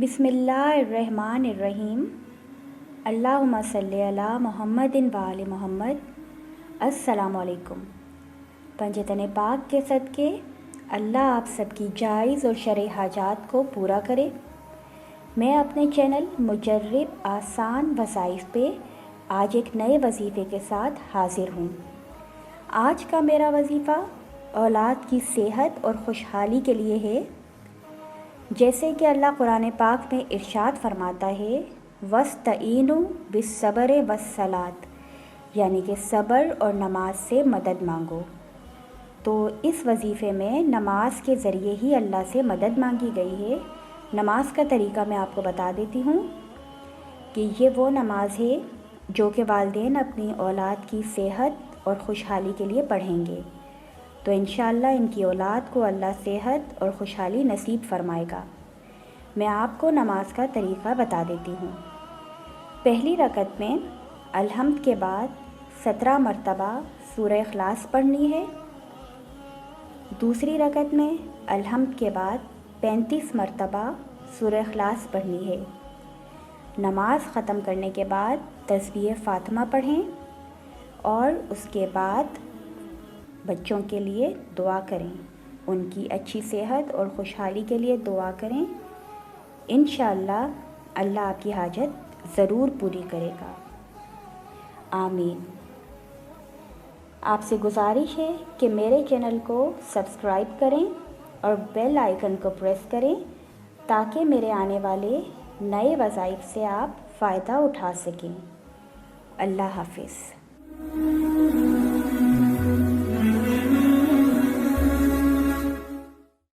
बिस्मिल्लाहिर्रहमानिर्रहीम। अल्लाहुम्मा सल्ली अला मुहम्मदिन व आलि मुहम्मद। अस्सलामु अलैकुम। पंजतन पाक के सदके अल्लाह आप सबकी जायज़ और शरई हाजात को पूरा करे। मैं अपने चैनल मुजर्रिब आसान वज़ाइफ पे आज एक नए वजीफ़े के साथ हाज़िर हूँ। आज का मेरा वजीफ़ा औलाद की सेहत और खुशहाली के लिए है। जैसे कि अल्लाह कुरान पाक में इरशाद फरमाता है, वस्तईनु बिस्सब्र वस्सलात, यानी कि सब्र और नमाज से मदद मांगो। तो इस वजीफ़े में नमाज के ज़रिए ही अल्लाह से मदद मांगी गई है। नमाज का तरीका मैं आपको बता देती हूँ कि ये वो नमाज है जो कि वालिदैन अपनी औलाद की सेहत और खुशहाली के लिए पढ़ेंगे। तो इंशाअल्लाह इनकी औलाद को अल्लाह सेहत और खुशहाली नसीब फरमाएगा। मैं आपको नमाज का तरीका बता देती हूँ। पहली रकत में अलहम्द के बाद 17 मरतबा सूरह इखलास पढ़नी है। दूसरी रकत में अलहम्द के बाद 35 मरतबा सूरह इखलास पढ़नी है। नमाज ख़त्म करने के बाद तस्बीह फ़ातिमा पढ़ें और उसके बाद बच्चों के लिए दुआ करें, उनकी अच्छी सेहत और खुशहाली के लिए दुआ करें। इंशाअल्लाह अल्लाह आपकी हाजत ज़रूर पूरी करेगा। आमीन। आपसे गुजारिश है कि मेरे चैनल को सब्सक्राइब करें और बेल आइकन को प्रेस करें ताकि मेरे आने वाले नए वज़ाइफ से आप फ़ायदा उठा सकें। अल्लाह हाफ़िज़।